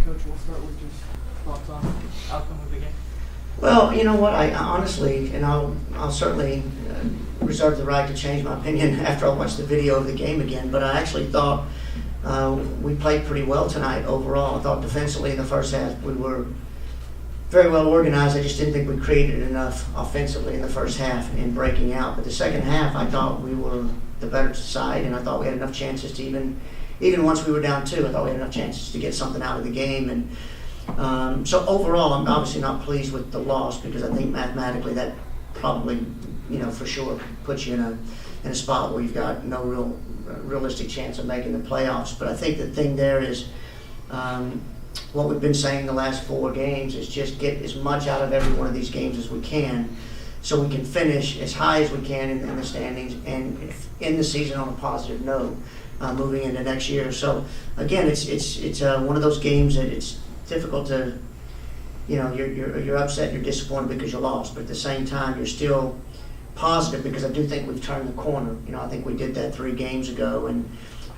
Coach, we'll start with just thoughts on outcome of the game. Well, you know what? I honestly, and I'll certainly reserve the right to change my opinion after I watch the video of the game again. But I actually thought we played pretty well tonight overall. I thought defensively in the first half we were very well organized. I just didn't think we created enough offensively in the first half in breaking out. But the second half, I thought we were the better side, and I thought we had enough chances to even once we were down 2, I thought we had enough chances to get something out of the game. And so overall, I'm obviously not pleased with the loss because I think mathematically that probably, for sure puts you in a spot where you've got no realistic chance of making the playoffs. But I think the thing there is what we've been saying the last 4 games is just get as much out of every one of these games as we can so we can finish as high as we can in the standings and end the season on a positive note moving into next year. So again, it's one of those games that it's difficult to, you're upset, you're disappointed because you lost, but at the same time you're still positive because I do think we've turned the corner. I think we did that 3 games ago,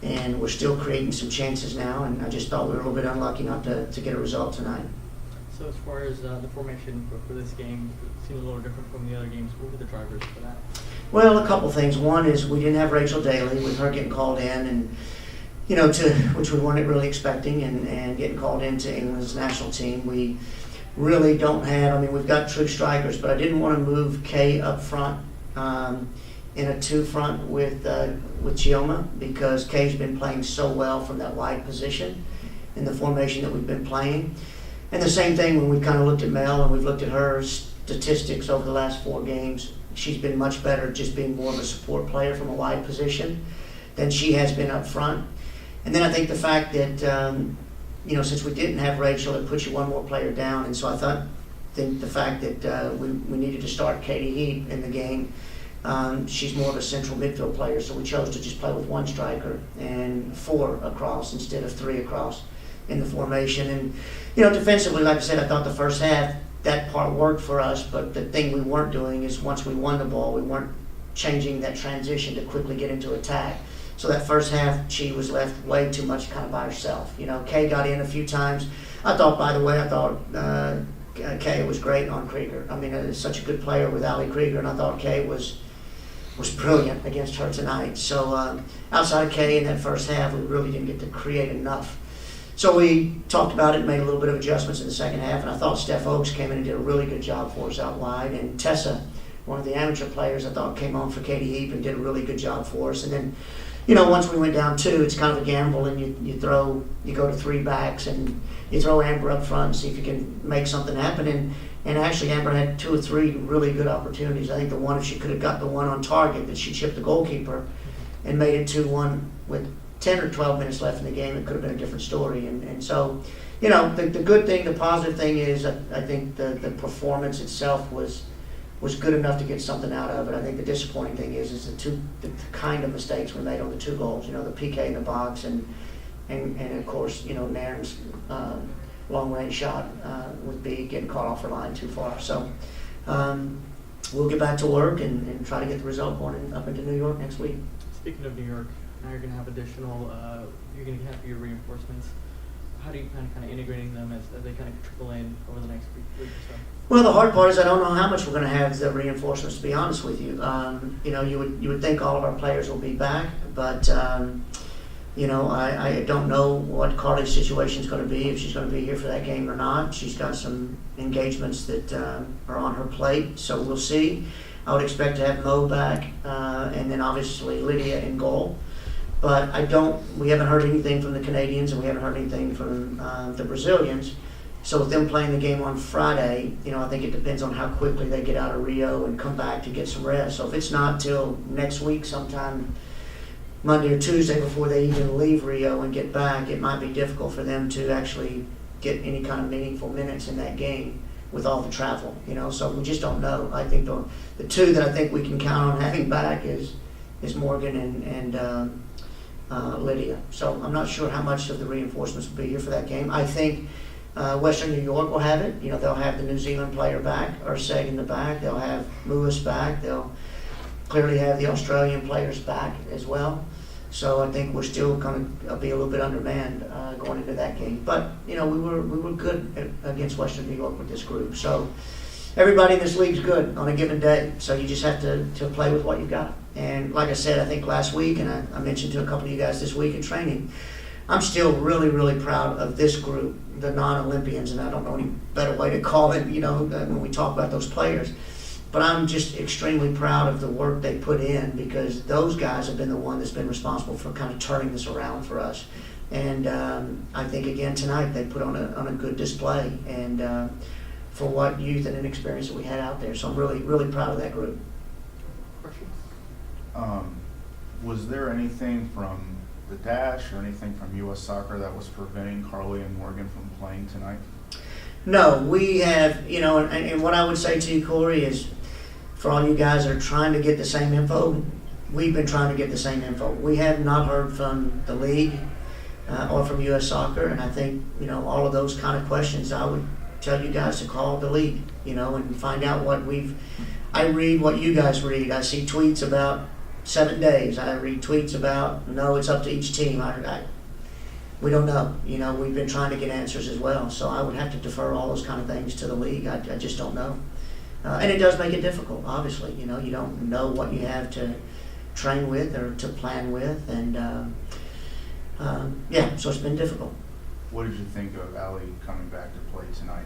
and we're still creating some chances now, and I just thought we were a little bit unlucky not to get a result tonight. So as far as the formation for this game, it seems a little different from the other games. What were the drivers for that? Well, a couple things. One is we didn't have Rachel Daly with her getting called in, and which we weren't really expecting, and getting called into England's national team. We really don't have, we've got true strikers, but I didn't want to move Kay up front in a 2 front with Chioma because Kay's been playing so well from that wide position in the formation that we've been playing. And the same thing when we kind of looked at Mel and we've looked at her statistics over the last 4 games. She's been much better just being more of a support player from a wide position than she has been up front. And then I think the fact that, since we didn't have Rachel, it puts you one more player down. And so I think the fact that we needed to start Katie Heap in the game, she's more of a central midfield player. So we chose to just play with 1 striker and 4 across instead of 3 across in the formation. And, defensively, like I said, I thought the first half, that part worked for us. But the thing we weren't doing is once we won the ball, we weren't changing that transition to quickly get into attack. So that first half, she was left way too much kind of by herself. Kay got in a few times. I thought Kay was great on Krieger. It's such a good player with Ali Krieger, and I thought Kay was brilliant against her tonight. So outside of Kay in that first half, we really didn't get to create enough. So we talked about it, made a little bit of adjustments in the second half, and I thought Steph Oakes came in and did a really good job for us out wide. And Tessa, one of the amateur players, I thought came on for Katie Heap and did a really good job for us. And then once we went down 2, it's kind of a gamble, and you go to 3 backs, and you throw Amber up front and see if you can make something happen. And actually, Amber had 2 or 3 really good opportunities. I think the one, if she could have got the one on target, that she chipped the goalkeeper and made it 2-1 with 10 or 12 minutes left in the game, it could have been a different story. And so, the good thing, the positive thing is I think the performance itself was good enough to get something out of it. I think the disappointing thing is the kind of mistakes we made on the 2 goals. The PK in the box and of course, Nairn's long range shot with B getting caught off her line too far. So we'll get back to work and try to get the result going up into New York next week. Speaking of New York, now you're going to have you're going to have your reinforcements. How do you kind of integrating them as they kind of trickle in over the next week or so? Well, the hard part is I don't know how much we're going to have the reinforcements, to be honest with you. You would think all of our players will be back, but I don't know what Carly's situation is going to be, if she's going to be here for that game or not. She's got some engagements that are on her plate, so we'll see. I would expect to have Mo back, and then obviously Lydia in goal. But we haven't heard anything from the Canadians, and we haven't heard anything from the Brazilians. So with them playing the game on Friday, I think it depends on how quickly they get out of Rio and come back to get some rest. So if it's not till next week, sometime Monday or Tuesday before they even leave Rio and get back, it might be difficult for them to actually get any kind of meaningful minutes in that game with all the travel. So we just don't know. I think the 2 that I think we can count on having back is Morgan and Lydia. So I'm not sure how much of the reinforcements will be here for that game. I think Western New York will have it. They'll have the New Zealand player back, Urseg in the back. They'll have Lewis back. They'll clearly have the Australian players back as well. So I think we're still going to be a little bit undermanned going into that game. But we were good against Western New York with this group. So everybody in this league's good on a given day. So you just have to play with what you've got. And like I said, I think last week, and I mentioned to a couple of you guys this week in training, I'm still really, really proud of this group, the non-Olympians, and I don't know any better way to call it, when we talk about those players. But I'm just extremely proud of the work they put in, because those guys have been the one that's been responsible for kind of turning this around for us. And I think, again, tonight they put on a good display and for what youth and inexperience that we had out there. So I'm really, really proud of that group. Questions? Was there anything from the Dash or anything from U.S. Soccer that was preventing Carly and Morgan from playing tonight? No, we have, and what I would say to you, Corey, is for all you guys that are trying to get the same info, we've been trying to get the same info. We have not heard from the league or from U.S. Soccer, and I think, all of those kind of questions, I would tell you guys to call the league, and find out I read what you guys read. I see tweets about 7 days. I read tweets about, no, it's up to each team. We don't know. We've been trying to get answers as well. So I would have to defer all those kind of things to the league. I just don't know. And it does make it difficult, obviously. You don't know what you have to train with or to plan with. And, so it's been difficult. What did you think of Allie coming back to play tonight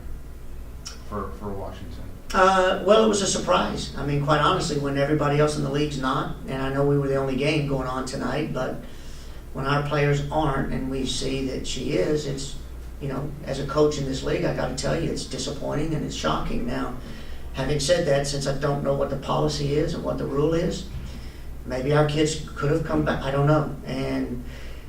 for Washington? Well, it was a surprise. I mean, quite honestly, when everybody else in the league's not, and I know we were the only game going on tonight, but when our players aren't and we see that she is, it's, as a coach in this league, I got to tell you, it's disappointing and it's shocking. Now, having said that, since I don't know what the policy is and what the rule is, maybe our kids could have come back. I don't know. And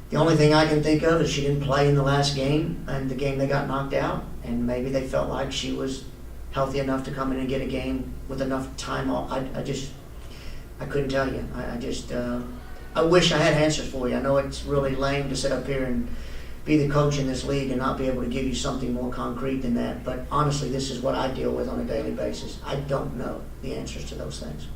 the only thing I can think of is she didn't play in the last game and the game they got knocked out, and maybe they felt like she was healthy enough to come in and get a game with enough time off. I couldn't tell you. I wish I had answers for you. I know it's really lame to sit up here and be the coach in this league and not be able to give you something more concrete than that. But honestly, this is what I deal with on a daily basis. I don't know the answers to those things.